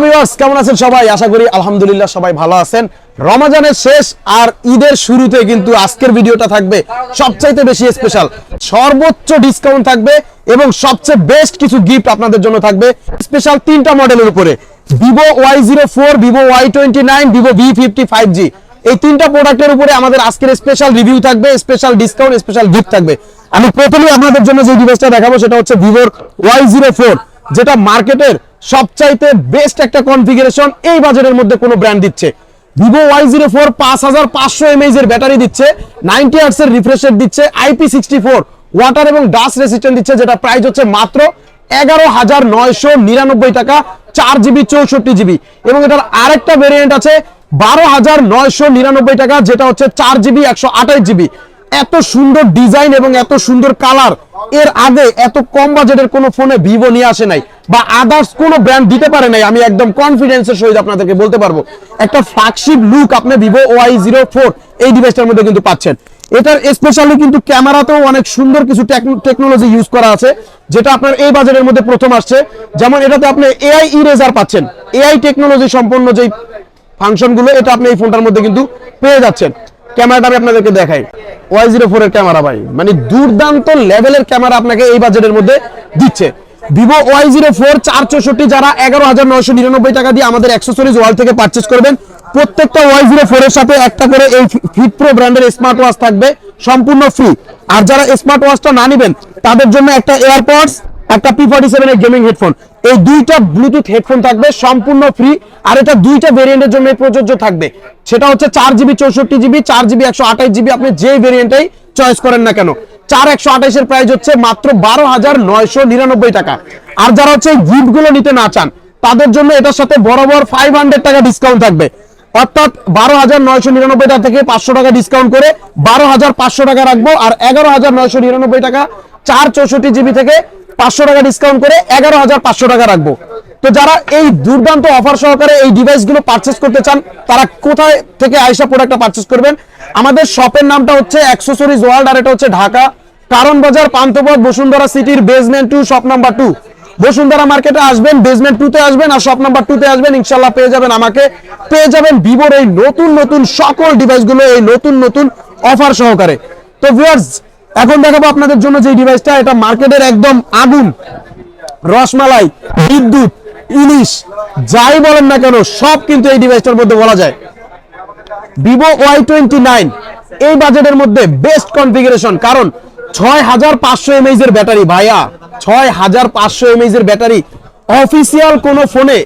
Viewers কেমন আছেন সবাই? আশা করি আলহামদুলিল্লাহ সবাই ভালো আছেন। রমজানের শেষ আর ঈদের শুরুতে কিন্তু আজকের ভিডিওটা থাকবে সবচাইতে বেশি স্পেশাল, সর্বোচ্চ ডিসকাউন্ট থাকবে এবং সবচেয়ে বেস্ট কিছু গিফট আপনাদের জন্য থাকবে স্পেশাল তিনটা মডেলের উপরে। Vivo Y04, Vivo Y29, Vivo V50 5G, এই তিনটা প্রোডাক্টের উপরে আমাদের আজকের স্পেশাল রিভিউ থাকবে, স্পেশাল ডিসকাউন্ট, স্পেশাল গিফট থাকবে। আমি প্রথমেই আপনাদের জন্য যে ডিভাইসটা দেখাবো সেটা হচ্ছে Vivo Y04, যেটা মার্কেটের সবচাইতে বেস্ট একটা কনফিগারেশন এই বাজারের মধ্যে কোনো ব্র্যান্ড দিচ্ছে। Vivo Y04 5500 mAh এর ব্যাটারি দিচ্ছে, 90 Hz এর রিফ্রেশ রেট দিচ্ছে, IP64 ওয়াটার এবং ডাস্ট রেসিস্ট্যান্ট দিচ্ছে, যেটা প্রাইস হচ্ছে মাত্র 11,999 টাকা, 4GB 64GB। এবং এটার আরেকটা ভেরিয়েন্ট আছে 12,999 টাকা, যেটা হচ্ছে 4GB 128GB। এত সুন্দর ডিজাইন এবং এত সুন্দর কালার এর আগে এত কম বাজেটের কোনো ফোনে ভিভো নিয়ে আসে নাই, বা আদার্স কোনো ব্র্যান্ড দিতে পারে নাই। আমি একদম কনফিডেন্সের সহিত আপনাদেরকে বলতে পারবো একটা ফ্ল্যাগশিপ লুক আপনি Vivo Y04 এই ডিভাইসটার মধ্যে কিন্তু পাচ্ছেন। এটার স্পেশালি কিন্তু ক্যামেরাতেও অনেক সুন্দর কিছু টেকনোলজি ইউজ করা আছে, যেটা আপনার এই বাজারের মধ্যে প্রথম আসছে। যেমন এটাতে আপনি AI ইরেজার পাচ্ছেন, AI টেকনোলজি সম্পন্ন যেই ফাংশনগুলো এটা আপনি এই ফোনটার মধ্যে কিন্তু পেয়ে যাচ্ছেন। ক্যামেরাটা আমি আপনাদেরকে দেখাই, Y04 এর ক্যামেরা ভাই, মানে দুর্দান্ত লেভেলের ক্যামেরা আপনাকে এই বাজেটের মধ্যে দিচ্ছে। Vivo Y04 464 যারা 11,999 টাকা দিয়ে আমাদের অ্যাক্সেসরিজ ওয়ার্ল্ড থেকে পারচেজ করবেন, প্রত্যেকটা Y04 এর সাথে একটা করে এই ফিট প্রো ব্র্যান্ডের স্মার্ট ওয়াচ থাকবে সম্পূর্ণ ফ্রি। আর যারা স্মার্ট ওয়াচটা না নেবেন তাদের জন্য একটা এয়ারপডস, একটা P47 এর গেমিং হেডফোন, এই দুইটা ব্লুটুথ হেডফোন থাকবে সম্পূর্ণ ফ্রি। আর এটা দুইটা ভেরিয়েন্টের জন্য প্রযোজ্য থাকবে, সেটা হচ্ছে 4GB 64GB, 4GB 128GB। আপনি যে ভেরিয়েন্টটাই চয়েস করেন না কেন, 4128 এর প্রাইস হচ্ছে মাত্র 12,999 টাকা। আর যারা হচ্ছে গিফট গুলো নিতে না চান তাদের জন্য এটার সাথে বরাবর 500 টাকা ডিসকাউন্ট থাকবে, অর্থাৎ 12,999 টাকা থেকে 500 টাকা ডিসকাউন্ট করে 12,500 টাকা রাখবো। আর 11,999 টাকা 464GB থেকে 500 টাকা ডিসকাউন্ট করে 11,500 টাকা রাখবো। তো যারা এই দুর্দান্ত অফার সহকারে এই ডিভাইসগুলো পারচেজ করতে চান তারা কোথায় থেকে আইসা প্রোডাক্টটা পারচেজ করবেন? আমাদের শপের নামটা হচ্ছে অ্যাক্সেসরিজ ওয়ার্ল্ড, আর এটা হচ্ছে ঢাকা কারণ বাজার, পান্থপথ, বসুন্ধরা সিটির বেসমেন্ট 2, শপ নাম্বার 2। বসুন্ধরা মার্কেটে আসবেন, বেসমেন্ট 2 তে আসবেন, আর শপ নাম্বার 2 তে আসবেন, ইনশাআল্লাহ পেয়ে যাবেন আমাকে, পেয়ে যাবেন ভিভোর এই নতুন নতুন সকল ডিভাইসগুলো এই নতুন নতুন অফার সহকারে। তো ভিউয়ার্স এখন দেখাবো আপনাদের জন্য যে ডিভাইসটা, এটা মার্কেটের একদম আগুন, রসমালাই, বিদ্যুৎ, ইলিশ, যাই বলেন না কেন সব কিন্তু এই ডিভাইসটার মধ্যে বলা যায়। Vivo Y29 এই বাজেটের মধ্যে বেস্ট কনফিগারেশন, কারণ 6500 mAh এর ব্যাটারি ভাইয়া, 6500 mAh এর ব্যাটারি অফিসিয়াল কোন ফোনে